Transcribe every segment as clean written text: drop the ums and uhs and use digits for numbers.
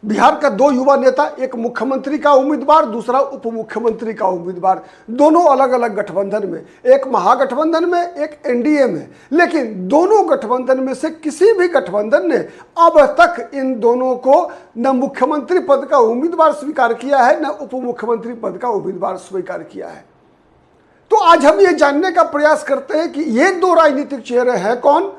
बिहार का दो युवा नेता, एक मुख्यमंत्री का उम्मीदवार, दूसरा उप मुख्यमंत्री का उम्मीदवार, दोनों अलग अलग गठबंधन में, एक महागठबंधन में, एक एनडीए में। लेकिन दोनों गठबंधन में से किसी भी गठबंधन ने अब तक इन दोनों को न मुख्यमंत्री पद का उम्मीदवार स्वीकार किया है, न उप मुख्यमंत्री पद का उम्मीदवार स्वीकार किया है। तो आज हम ये जानने का प्रयास करते हैं कि ये दो राजनीतिक चेहरे हैं कौन।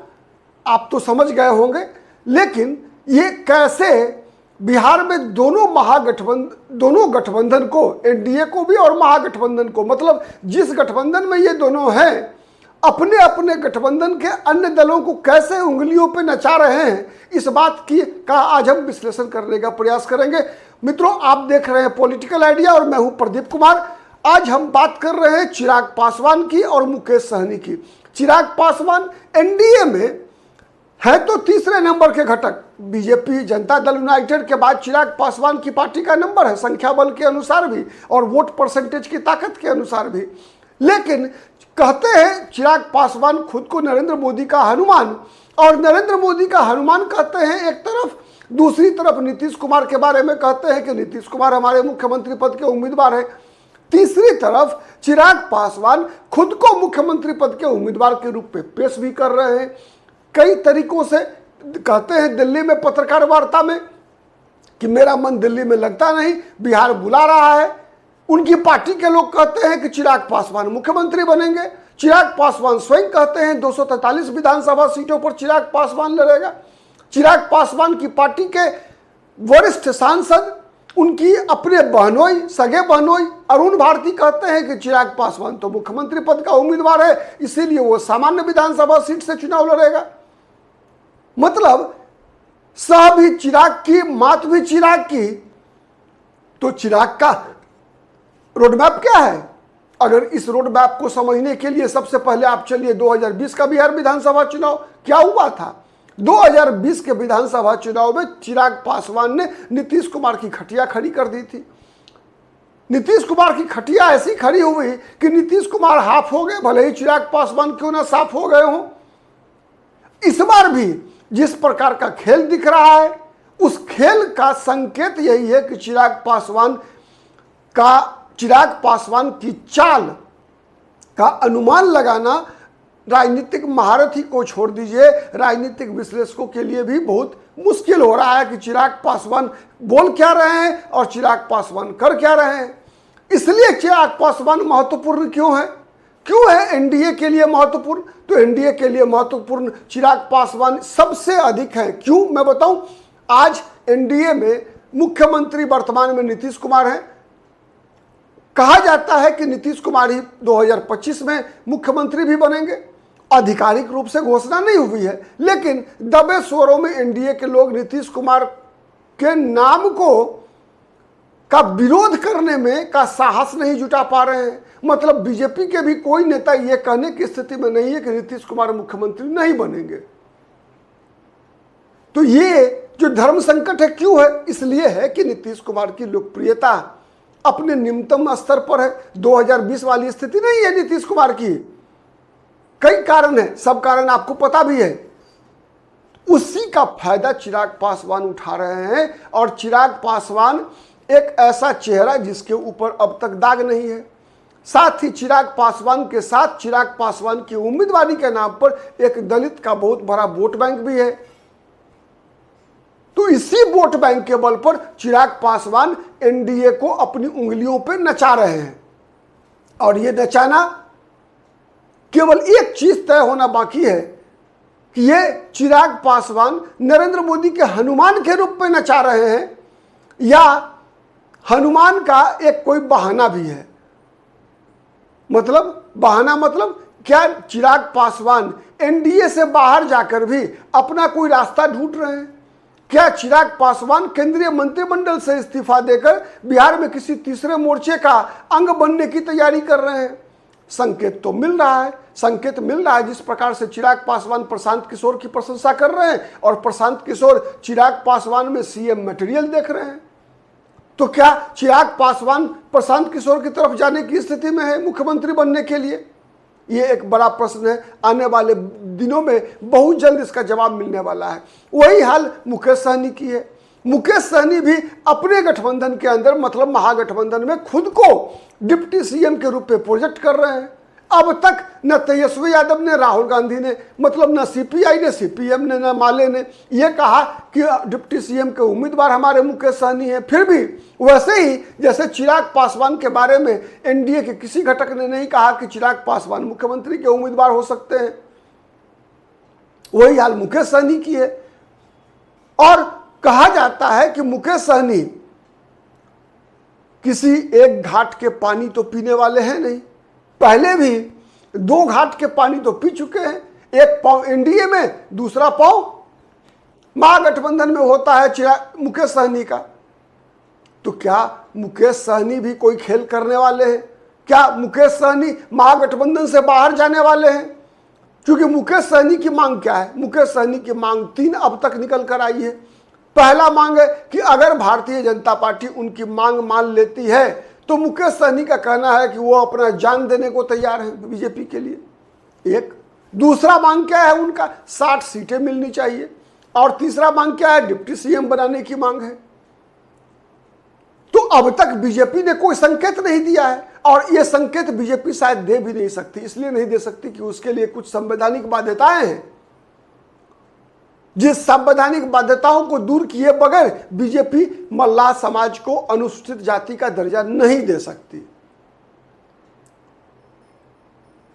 आप तो समझ गए होंगे, लेकिन ये कैसे बिहार में दोनों गठबंधन को, एनडीए को भी और महागठबंधन को, मतलब जिस गठबंधन में ये दोनों हैं, अपने अपने गठबंधन के अन्य दलों को कैसे उंगलियों पे नचा रहे हैं, इस बात का आज हम विश्लेषण करने का प्रयास करेंगे। मित्रों, आप देख रहे हैं पॉलिटिकल आइडिया और मैं हूं प्रदीप कुमार। आज हम बात कर रहे हैं चिराग पासवान की और मुकेश सहनी की। चिराग पासवान एनडीए में है तो तीसरे नंबर के घटक, बीजेपी जनता दल यूनाइटेड के बाद चिराग पासवान की पार्टी का नंबर है, संख्या बल के अनुसार भी और वोट परसेंटेज की ताकत के अनुसार भी। लेकिन कहते हैं चिराग पासवान खुद को नरेंद्र मोदी का हनुमान, और नरेंद्र मोदी का हनुमान कहते हैं एक तरफ, दूसरी तरफ नीतीश कुमार के बारे में कहते हैं कि नीतीश कुमार हमारे मुख्यमंत्री पद के उम्मीदवार हैं। तीसरी तरफ चिराग पासवान खुद को मुख्यमंत्री पद के उम्मीदवार के रूप में पेश भी कर रहे हैं। कई तरीकों से कहते हैं दिल्ली में पत्रकार वार्ता में कि मेरा मन दिल्ली में लगता नहीं, बिहार बुला रहा है। उनकी पार्टी के लोग कहते हैं कि चिराग पासवान मुख्यमंत्री बनेंगे। चिराग पासवान स्वयं कहते हैं 243 विधानसभा सीटों पर चिराग पासवान लड़ेगा। चिराग पासवान की पार्टी के वरिष्ठ सांसद, उनकी अपने बहनोई, सगे बहनोई अरुण भारती कहते हैं कि चिराग पासवान तो मुख्यमंत्री पद का उम्मीदवार है, इसीलिए वो सामान्य विधानसभा सीट से चुनाव लड़ेगा। मतलब सह भी चिराग की, मात भी चिराग की। तो चिराग का रोडमैप क्या है? अगर इस रोडमैप को समझने के लिए सबसे पहले आप चलिए 2020 का बिहार विधानसभा चुनाव क्या हुआ था। 2020 के विधानसभा चुनाव में चिराग पासवान ने नीतीश कुमार की खटिया खड़ी कर दी थी। नीतीश कुमार की खटिया ऐसी खड़ी हुई कि नीतीश कुमार हाफ हो गए, भले ही चिराग पासवान क्यों ना साफ हो गए हों। इस बार भी जिस प्रकार का खेल दिख रहा है, उस खेल का संकेत यही है कि चिराग पासवान की चाल का अनुमान लगाना राजनीतिक महारथी को छोड़ दीजिए, राजनीतिक विश्लेषकों के लिए भी बहुत मुश्किल हो रहा है कि चिराग पासवान बोल क्या रहे हैं और चिराग पासवान कर क्या रहे हैं। इसलिए चिराग पासवान महत्वपूर्ण क्यों है एनडीए के लिए महत्वपूर्ण? तो एनडीए के लिए महत्वपूर्ण चिराग पासवान सबसे अधिक है। क्यों, मैं बताऊं। आज एनडीए में मुख्यमंत्री वर्तमान में नीतीश कुमार हैं। कहा जाता है कि नीतीश कुमार ही 2025 में मुख्यमंत्री भी बनेंगे। आधिकारिक रूप से घोषणा नहीं हुई है, लेकिन दबे स्वरों में एनडीए के लोग नीतीश कुमार के नाम का विरोध करने में का साहस नहीं जुटा पा रहे हैं। मतलब बीजेपी के भी कोई नेता यह कहने की स्थिति में नहीं है कि नीतीश कुमार मुख्यमंत्री नहीं बनेंगे। तो ये जो धर्म संकट है, क्यों है? इसलिए है कि नीतीश कुमार की लोकप्रियता अपने निम्नतम स्तर पर है। 2020 वाली स्थिति नहीं है नीतीश कुमार की। कई कारण है, सब कारण आपको पता भी है। उसी का फायदा चिराग पासवान उठा रहे हैं, और चिराग पासवान एक ऐसा चेहरा जिसके ऊपर अब तक दाग नहीं है। साथ ही चिराग पासवान के साथ चिराग पासवान की उम्मीदवारी के नाम पर एक दलित का बहुत बड़ा वोट बैंक भी है। तो इसी वोट बैंक के बल पर चिराग पासवान एनडीए को अपनी उंगलियों पर नचा रहे हैं। और ये नचाना केवल एक चीज तय होना बाकी है कि ये चिराग पासवान नरेंद्र मोदी के हनुमान के रूप में नचा रहे हैं, या हनुमान का एक कोई बहाना भी है। मतलब क्या चिराग पासवान एनडीए से बाहर जाकर भी अपना कोई रास्ता ढूंढ रहे हैं? क्या चिराग पासवान केंद्रीय मंत्रिमंडल से इस्तीफा देकर बिहार में किसी तीसरे मोर्चे का अंग बनने की तैयारी कर रहे हैं? संकेत तो मिल रहा है। जिस प्रकार से चिराग पासवान प्रशांत किशोर की प्रशंसा कर रहे हैं और प्रशांत किशोर चिराग पासवान में सीएम मटेरियल देख रहे हैं। तो क्या चिराग पासवान प्रशांत किशोर की तरफ जाने की स्थिति में है मुख्यमंत्री बनने के लिए? ये एक बड़ा प्रश्न है। आने वाले दिनों में बहुत जल्द इसका जवाब मिलने वाला है। वही हाल मुकेश सहनी की है। मुकेश सहनी भी अपने गठबंधन के अंदर मतलब महागठबंधन में खुद को डिप्टी सीएम के रूप में प्रोजेक्ट कर रहे हैं। अब तक न तेजस्वी यादव ने, राहुल गांधी ने, मतलब न सीपीआई ने, सीपीएम ने, न माले ने यह कहा कि डिप्टी सीएम के उम्मीदवार हमारे मुकेश सहनी हैं। फिर भी वैसे ही जैसे चिराग पासवान के बारे में एनडीए के किसी घटक ने नहीं कहा कि चिराग पासवान मुख्यमंत्री के उम्मीदवार हो सकते हैं, वही हाल मुकेश सहनी की है। और कहा जाता है कि मुकेश सहनी किसी एक घाट के पानी तो पीने वाले हैं नहीं, पहले भी 2 घाट के पानी तो पी चुके हैं। एक पांव एनडीए में, दूसरा पांव महागठबंधन में होता है मुकेश सहनी का। तो क्या मुकेश सहनी भी कोई खेल करने वाले हैं? क्या मुकेश सहनी महागठबंधन से बाहर जाने वाले हैं? क्योंकि मुकेश सहनी की मांग क्या है? मुकेश सहनी की मांग 3 अब तक निकल कर आई है। पहला मांग है कि अगर भारतीय जनता पार्टी उनकी मांग मान लेती है तो मुकेश सहनी का कहना है कि वो अपना जान देने को तैयार है बीजेपी के लिए। एक दूसरा मांग क्या है उनका? 60 सीटें मिलनी चाहिए। और तीसरा मांग क्या है? डिप्टी सीएम बनाने की मांग है। तो अब तक बीजेपी ने कोई संकेत नहीं दिया है और यह संकेत बीजेपी शायद दे भी नहीं सकती। इसलिए नहीं दे सकती कि उसके लिए कुछ संवैधानिक बाध्यताएं हैं। जिस संवैधानिक बाध्यताओं को दूर किए बगैर बीजेपी मल्लाह समाज को अनुसूचित जाति का दर्जा नहीं दे सकती।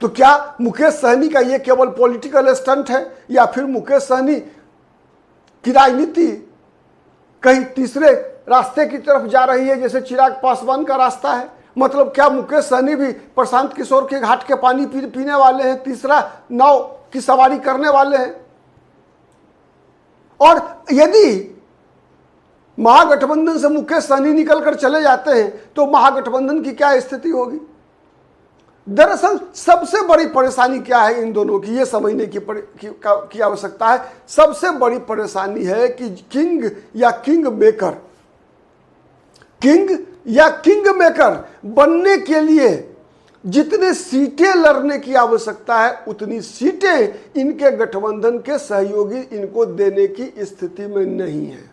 तो क्या मुकेश सहनी का यह केवल पॉलिटिकल स्टंट है या फिर मुकेश सहनी की राजनीति कहीं तीसरे रास्ते की तरफ जा रही है, जैसे चिराग पासवान का रास्ता है? मतलब क्या मुकेश सहनी भी प्रशांत किशोर के घाट के पानी पीने वाले हैं, तीसरा नाव की सवारी करने वाले हैं? और यदि महागठबंधन से मुकेश सहनी निकलकर चले जाते हैं तो महागठबंधन की क्या स्थिति होगी? दरअसल सबसे बड़ी परेशानी क्या है इन दोनों की, यह समझने की आवश्यकता है। सबसे बड़ी परेशानी है कि किंग या किंग मेकर बनने के लिए जितने सीटें लड़ने की आवश्यकता है उतनी सीटें इनके गठबंधन के सहयोगी इनको देने की स्थिति में नहीं है।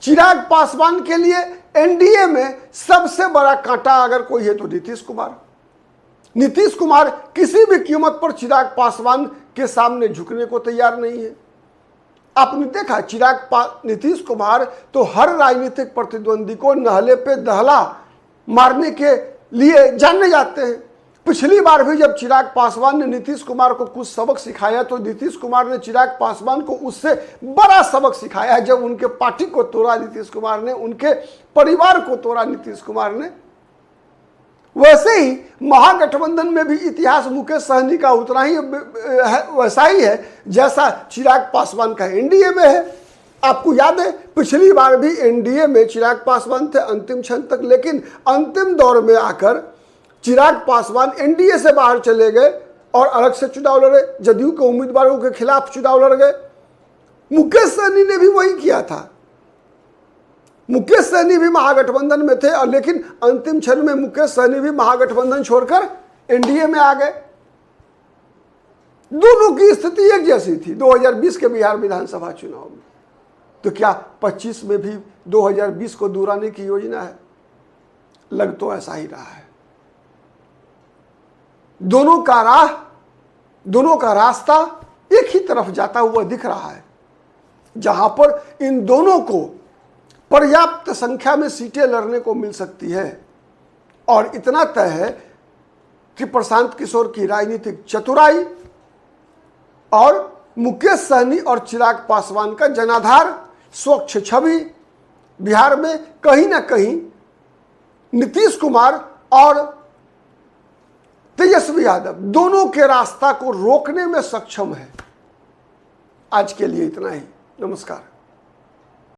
चिराग पासवान के लिए एनडीए में सबसे बड़ा कांटा अगर कोई है तो नीतीश कुमार किसी भी कीमत पर चिराग पासवान के सामने झुकने को तैयार नहीं है। आपने देखा नीतीश कुमार तो हर राजनीतिक प्रतिद्वंदी को नहले पे दहला मारने के लिए जाने जाते हैं। पिछली बार भी जब चिराग पासवान ने नीतीश कुमार को कुछ सबक सिखाया तो नीतीश कुमार ने चिराग पासवान को उससे बड़ा सबक सिखाया। जब उनके पार्टी को तोड़ा नीतीश कुमार ने, उनके परिवार को तोड़ा नीतीश कुमार ने। वैसे ही महागठबंधन में भी इतिहास मुकेश सहनी का उतना ही वैसा ही है जैसा चिराग पासवान का एनडीए में है। आपको याद है पिछली बार भी एनडीए में चिराग पासवान थे अंतिम क्षण तक, लेकिन अंतिम दौर में आकर चिराग पासवान एनडीए से बाहर चले गए और अलग से चुनाव लड़े, जदयू के उम्मीदवारों के खिलाफ चुनाव लड़ गए। मुकेश सहनी ने भी वही किया था। मुकेश सहनी भी महागठबंधन में थे और लेकिन अंतिम क्षण में मुकेश सहनी भी महागठबंधन छोड़कर एनडीए में आ गए। दोनों की स्थिति एक जैसी थी 2020 के बिहार विधानसभा चुनाव में। तो क्या 25 में भी 2020 को दोहराने की योजना है? लग तो ऐसा ही रहा है। दोनों का रास्ता एक ही तरफ जाता हुआ दिख रहा है, जहां पर इन दोनों को पर्याप्त संख्या में सीटें लड़ने को मिल सकती है। और इतना तय है कि प्रशांत किशोर की राजनीतिक चतुराई और मुकेश सहनी और चिराग पासवान का जनाधार, स्वच्छ छवि बिहार में कहीं ना कहीं नीतीश कुमार और तेजस्वी यादव दोनों के रास्ता को रोकने में सक्षम है। आज के लिए इतना ही। नमस्कार।